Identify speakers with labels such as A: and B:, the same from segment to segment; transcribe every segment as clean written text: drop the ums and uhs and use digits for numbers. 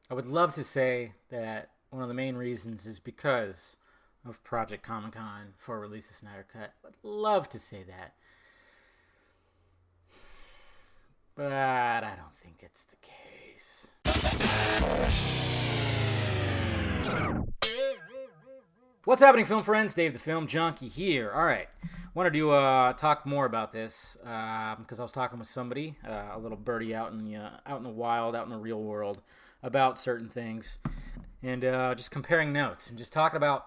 A: I would love to say that one of the main reasons is because of Project Comic Con for release of Snyder Cut. I'd love to say that. But I don't think it's the case. What's happening, film friends? Dave the Film Junkie here. All right. Wanted to talk more about this because I was talking with somebody, a little birdie out in the wild, out in the real world, about certain things, and just comparing notes and just talking about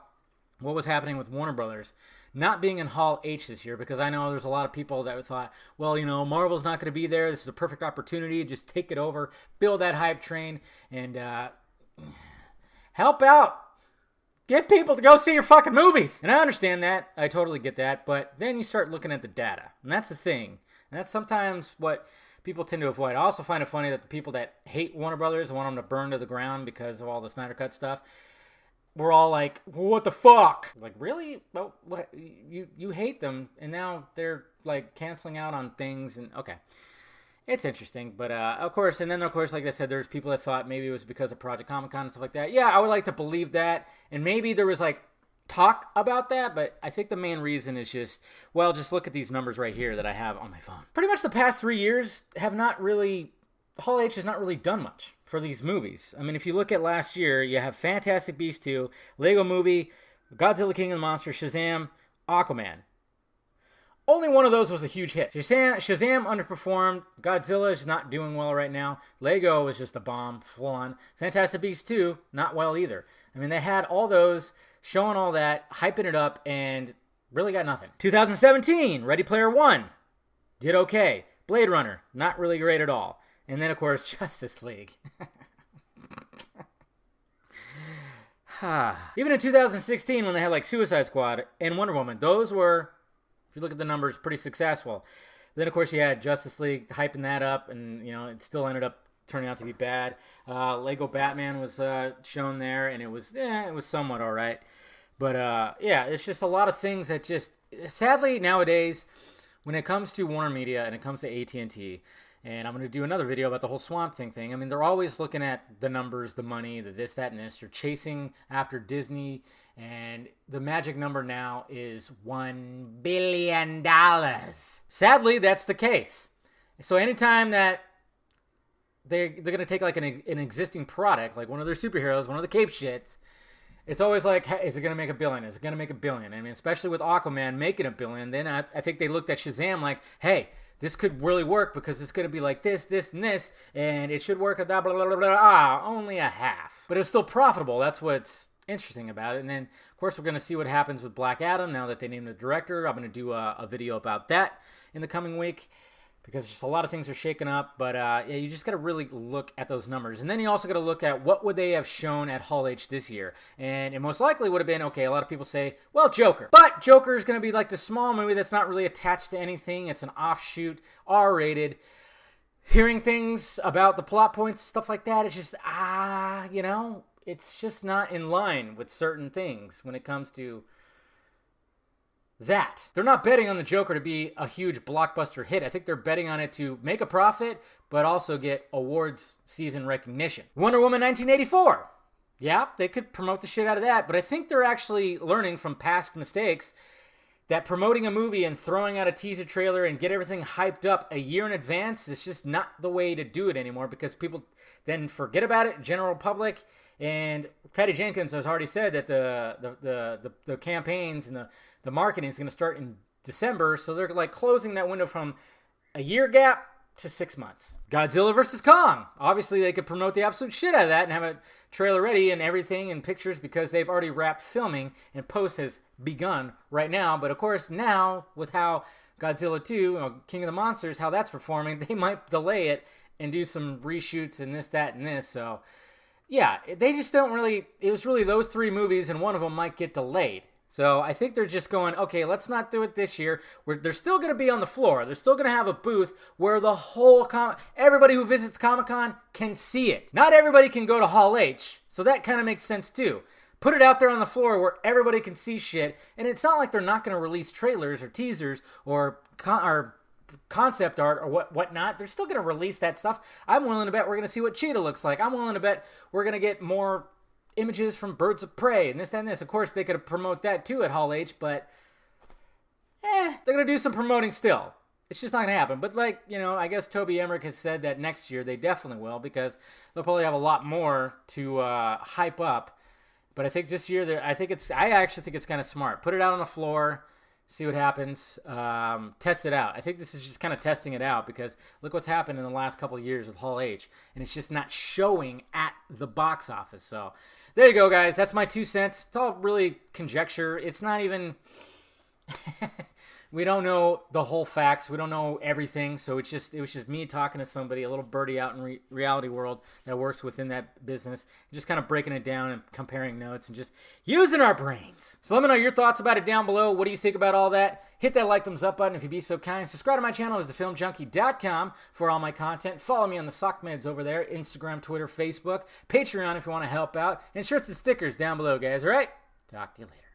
A: what was happening with Warner Brothers not being in Hall H this year, because I know there's a lot of people that thought, well, Marvel's not going to be there. This is a perfect opportunity. Just take it over, build that hype train, and help out. Get people to go see your fucking movies. And I understand that. I totally get that. But then you start looking at the data. And that's the thing. And that's sometimes what people tend to avoid. I also find it funny that the people that hate Warner Brothers and want them to burn to the ground because of all the Snyder Cut stuff, we're all like, what the fuck? Like, really? Well, what? You hate them, and now they're like canceling out on things. And okay. It's interesting, but of course, like I said, there's people that thought maybe it was because of Project Comic Con and stuff like that. Yeah, I would like to believe that, and maybe there was like talk about that, but I think the main reason is just look at these numbers right here that I have on my phone. Pretty much the past 3 years Hall H has not really done much for these movies. I mean, if you look at last year, you have Fantastic Beasts 2, Lego Movie, Godzilla King of the Monsters, Shazam, Aquaman. Only one of those was a huge hit. Shazam underperformed. Godzilla is not doing well right now. Lego was just a bomb, full on. Fantastic Beasts 2, not well either. I mean, they had all those, showing all that, hyping it up, and really got nothing. 2017, Ready Player One, did okay. Blade Runner, not really great at all. And then, of course, Justice League. Even in 2016, when they had like Suicide Squad and Wonder Woman, those were, if you look at the numbers, pretty successful. Then, of course, you had Justice League hyping that up, and it still ended up turning out to be bad. Lego Batman was shown there, and it was somewhat all right. But yeah, it's just a lot of things that just sadly nowadays, when it comes to Warner Media and it comes to AT&T, and I'm going to do another video about the whole Swamp Thing thing. I mean, they're always looking at the numbers, the money, the this, that, and this. They're chasing after Disney, and the magic number now is $1 billion. Sadly, that's the case. So anytime that they're going to take like an existing product, like one of their superheroes, one of the cape shits, it's always like, hey, is it going to make $1 billion? Is it going to make $1 billion? I mean, especially with Aquaman making $1 billion, then I think they looked at Shazam like, hey, this could really work because it's going to be like this, and this, and it should work at blah, blah, blah, blah, blah. Only a half. But it's still profitable. That's what's interesting about it. And then, of course, we're going to see what happens with Black Adam now that they named the director. I'm going to do a video about that in the coming week, because just a lot of things are shaking up. But yeah, you just got to really look at those numbers. And then you also got to look at what would they have shown at Hall H this year. And it most likely would have been, okay, a lot of people say, well, Joker. But Joker is going to be like the small movie that's not really attached to anything. It's an offshoot, R-rated. Hearing things about the plot points, stuff like that, it's just, it's just not in line with certain things when it comes to that. They're not betting on the Joker to be a huge blockbuster hit. I think they're betting on it to make a profit, but also get awards season recognition. Wonder Woman 1984. Yeah, they could promote the shit out of that, but I think they're actually learning from past mistakes that promoting a movie and throwing out a teaser trailer and get everything hyped up a year in advance is just not the way to do it anymore, because people then forget about it, general public. And Patty Jenkins has already said that the campaigns and the marketing is going to start in December, so they're like closing that window from a year gap to 6 months. Godzilla vs. Kong. Obviously, they could promote the absolute shit out of that and have a trailer ready and everything and pictures, because they've already wrapped filming and post has begun right now. But of course, now with how Godzilla 2, King of the Monsters, how that's performing, they might delay it and do some reshoots and this, that, and this. So yeah, they just don't really, it was really those three movies, and one of them might get delayed. So I think they're just going, okay, let's not do it this year. They're still going to be on the floor. They're still going to have a booth where the whole everybody who visits Comic-Con can see it. Not everybody can go to Hall H, so that kind of makes sense too. Put it out there on the floor where everybody can see shit, and it's not like they're not going to release trailers or teasers or concept art or whatnot, they're still going to release that stuff. I'm willing to bet we're going to see what Cheetah looks like. I'm willing to bet we're going to get more images from Birds of Prey and this, that, and this. Of course, they could promote that too at Hall H, but they're going to do some promoting still. It's just not going to happen. But like, I guess Toby Emmerich has said that next year they definitely will, because they'll probably have a lot more to hype up. But I think this year, I actually think it's kind of smart. Put it out on the floor, see what happens, test it out. I think this is just kind of testing it out, because look what's happened in the last couple of years with Hall H, and it's just not showing at the box office. So there you go, guys. That's my 2 cents. It's all really conjecture. It's not even... We don't know the whole facts. We don't know everything. So it was just me talking to somebody, a little birdie out in reality world that works within that business, just kind of breaking it down and comparing notes and just using our brains. So let me know your thoughts about it down below. What do you think about all that? Hit that like, thumbs up button if you'd be so kind. Subscribe to my channel as thefilmjunkie.com for all my content. Follow me on the sock meds over there, Instagram, Twitter, Facebook, Patreon if you want to help out, and shirts and stickers down below, guys. All right? Talk to you later.